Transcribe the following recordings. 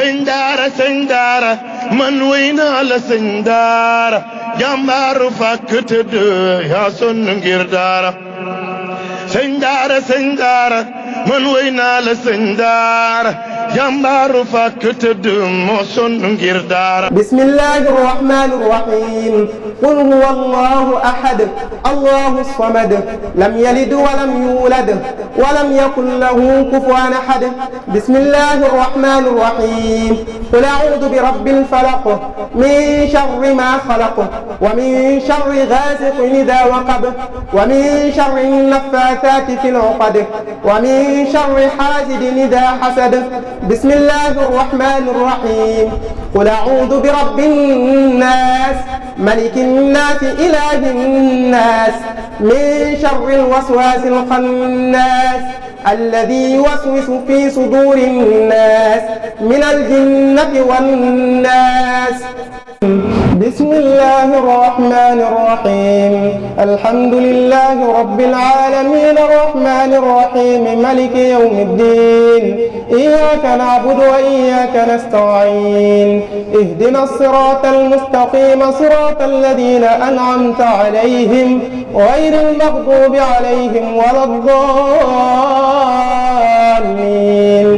sëñ daara man wey naa la sëñ daara jàmbaaru fàkk tëdd yaa sonn ngir daara sëñ daara man wey naa la sëñ daara jàmbaaru fàkk tëdd moo sonn ngir daara. bismillahi rahmani rahim qul huwa allahu ahad allahu samad lam yalid walam yulad walam yakun lahu kufuwan ahad. bismillahi rahmani rahim qul a'udhu bi rabbil falaq min sharri ma khalaq wa min sharri ghasiqin idha waqab wa min sharri naffathati fil 'uqad wa min sharri hasidin idha hasad. بسم الله الرحمن الرحيم قل أعوذ برب الناس ملك الناس إله الناس من شر الوسواس الخناس الذي يوسوس في صدور الناس من الجنة والناس. بسم الله الرحمن الرحيم الحمد لله رب العالمين الرحمن الرحيم ملك يوم الدين إياك نعبد وإياك نستعين اهدنا الصراط المستقيم صراط الذين أنعمت عليهم غير المغضوب عليهم ولا الضالين.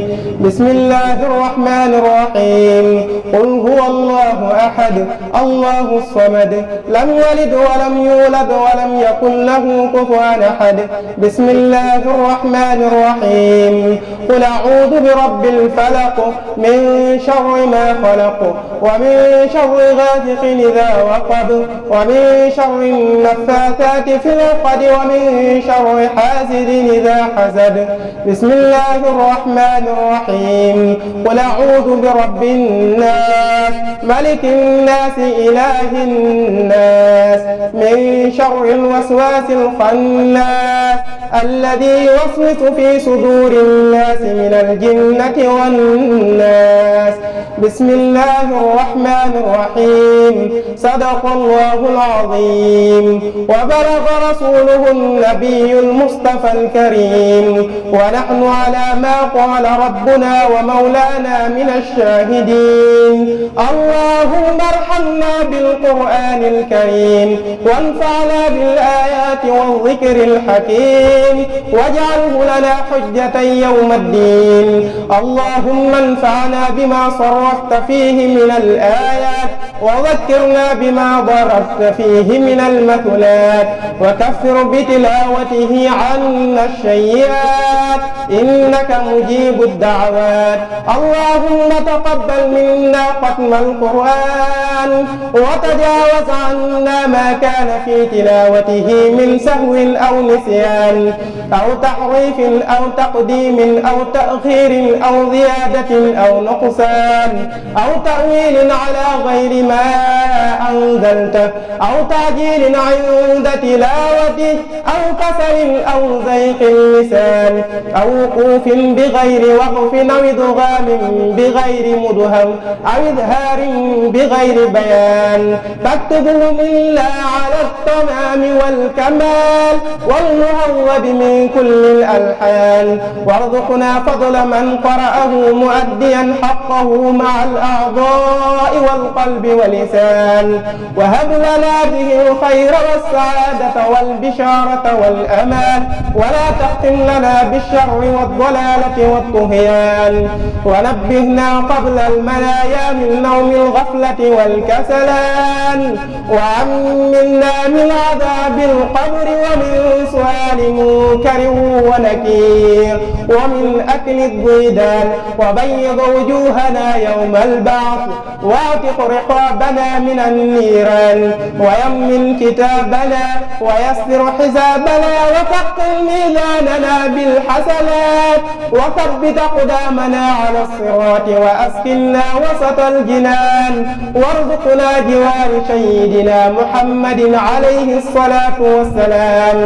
بسم الله الرحمن الرحيم قل هو الله أحد الله الصمد لم يلد ولم يولد ولم يكن له كفوا أحد. بسم الله الرحمن الرحيم قل أعوذ برب الفلق من شر ما خلق ومن شر غاسق إذا وقب ومن شر النفاثات في العقد ومن شر حاسد إذا حسد. بسم الله الرحمن الرحيم قل أعوذ برب الناس ملك الناس إله الناس من شر الوسواس الخناس الذي يوسوس في صدور الناس من الجنة والناس. بسم الله الرحمن الرحيم صدق الله العظيم وبلغ رسوله النبي المصطفى الكريم ونحن على ما قال ربنا ومولانا من الشاهدين. اللهم ارحمنا بالقرآن الكريم وانفعنا بالآيات والذكر الحكيم واجعله لنا حجة يوم الدين. اللهم انفعنا بما صرفت فيه من الآيات وذكرنا بما ضربت فيه من المثلات وكفر بتلاوته عنا الشيئات إنك مجيب الدعوات. اللهم تقبل منا ختم القرآن وتجاوز عنا ما كان في تلاوته من سهو أو نسيان أو تحريف أو تقديم أو تأخير أو زيادة أو نقصان أو تأويل على غير ما أنزلته أو تعجيل عند تلاوته أو كسل أو زيق اللسان أو وقوف بغير وقف أو إدغام بغير مدهم أو إظهار بغير بيان فاكتبه منا على التمام والكمال والمهوب من كل الألحان وارزقنا فضل من قرأه مؤديا حقه مع الأعضاء والقلب واللسان وهب لنا به الخير والسعادة والبشارة والأمان ولا تختم لنا بالشر والضلالة والطغيان ونبهنا قبل المنايا من نوم الغفلة والكسلان وأمنا من عذاب القبر ومن سؤال منكر ونكير ومن أكل الضيدان وبيض وجوهنا يوم البعث واعتق رقابنا من النيران ويمن كتابنا ويسر حسابنا وثقل ميزاننا بالحسنات وثبت أقدامنا على الصراط وأسكننا وسط الجنان وارزقنا جوار سيدنا محمد عليه الصلاة والسلام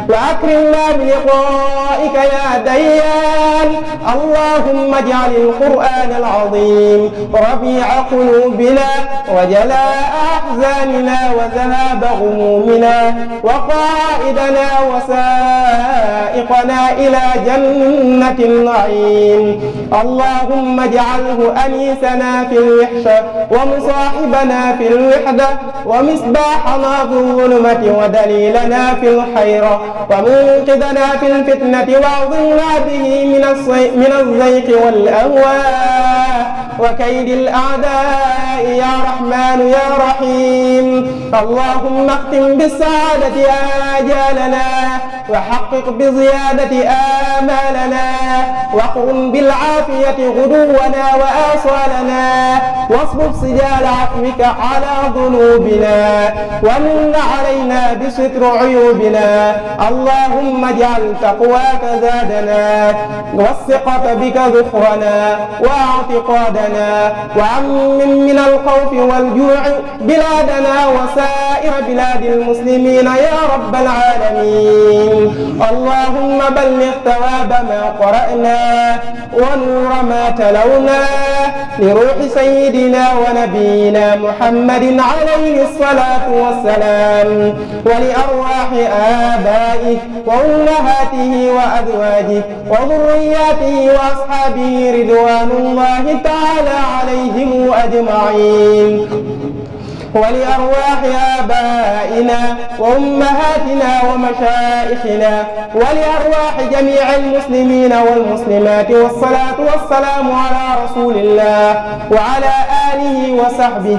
وأكرمنا بلقائك يا ديان. اللهم اجعل القرآن العظيم الرحيم ربيع قلوبنا وجلاء أحزاننا وذهاب غمومنا وقائدنا وسائقنا إلى جنة النعيم. اللهم اجعله أنيسنا في الوحشة ومصاحبنا في الوحدة ومصباحنا في الظلمة ودليلنا في الحيرة ومنقذنا في الفتنة وأعظمنا به من الزيق والأهواء وكيد الأعداء يا رحمن يا رحيم. اللهم اختم بالسعادة آجالنا وحقق بزيادة آمالنا وقم بالعافية غدونا وآصالنا واصبب سجال عفوك على ذنوبنا ومن علينا بستر عيوبنا. اللهم اجعل تقواك زادنا والثقة بك ذخرنا واعتقادنا وعمم من الخوف والجوع بلادنا وسائر بلاد المسلمين يا رب العالمين. اللهم بلغ ثواب ما قرأنا ونور ما تلونا لروح سيدنا ونبينا محمد عليه الصلاة والسلام ولأرواح آبائه وأمهاته وأزواجه وذرياته وأصحابه رضوان الله تعالى عليهم أجمعين ولأرواح آبائنا وأمهاتنا ومشائخنا ولأرواح جميع المسلمين والمسلمات والصلاة والسلام على رسول الله وعلى آله وصحبه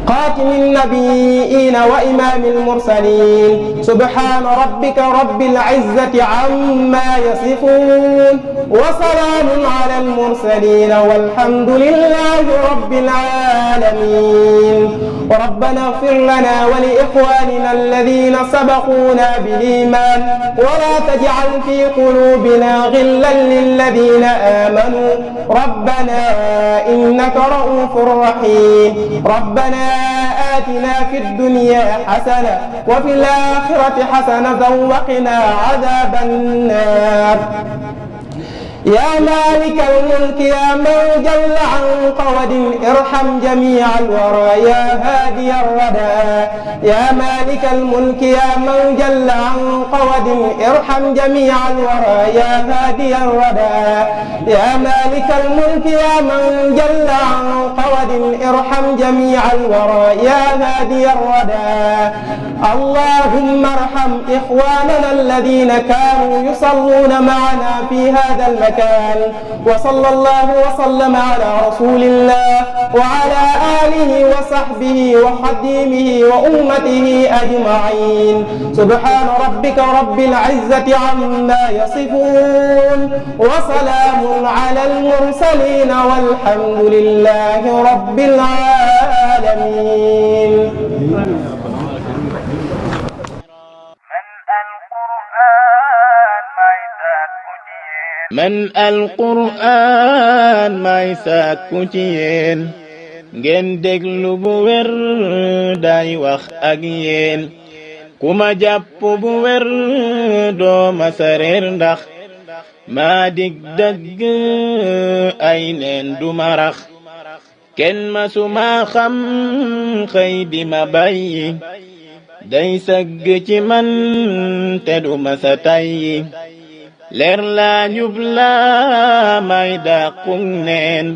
خاتم النبيين وإمام المرسلين. سبحان ربك رب العزة عما يصفون وسلام على المرسلين والحمد لله رب العالمين. ربنا اغفر لنا ولإخواننا الذين سبقونا بالإيمان ولا تجعل في قلوبنا غلا للذين آمنوا ربنا إنك رؤوف رحيم. ربنا آتنا في الدنيا حسنة وفي الآخرة حسنة وقنا عذاب النار. يا مالك الملك يا من جل عن قود ارحم جميع الورى يا هادي الردى. يا مالك الملك يا من جل عن قود ارحم جميع الورى يا هادي الردى. يا مالك الملك يا من جل عن قود ارحم جميع الورى يا هادي الردى. اللهم ارحم إخواننا الذين كانوا يصلون معنا في هذا المكان وصلى الله وسلم على رسول الله وعلى آله وصحبه وخديمه وأمته أجمعين. سبحان ربك رب العزة عما يصفون وسلام على المرسلين والحمد لله رب العالمين. man alquraan may sàkku ci yéen ngeen déglu bu wér day wax ak yéen ku ma jàpp bu wér doo ma sareer ndax maa dig dëgg ay neen du ma rax kenn ma su ma xam xëy di ma bàyyi day sëgg ci man te du ma sa tayyi leer laa njub laa may dàqum neen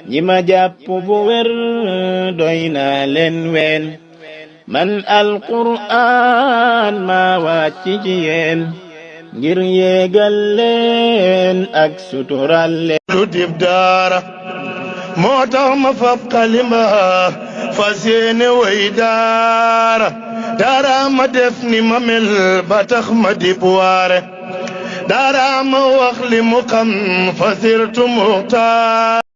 ñi ma jàpp bu wér doy naa leen ween man alquraan maa wàcc ci yéen ngir yéegal leen ak sutural leen lu dib daara moo tax ma fab kalima fas yéene way daara daara ma def ni ma mel ba tax ma dib waare daara ma wax li mu xam fasirtu muxtaar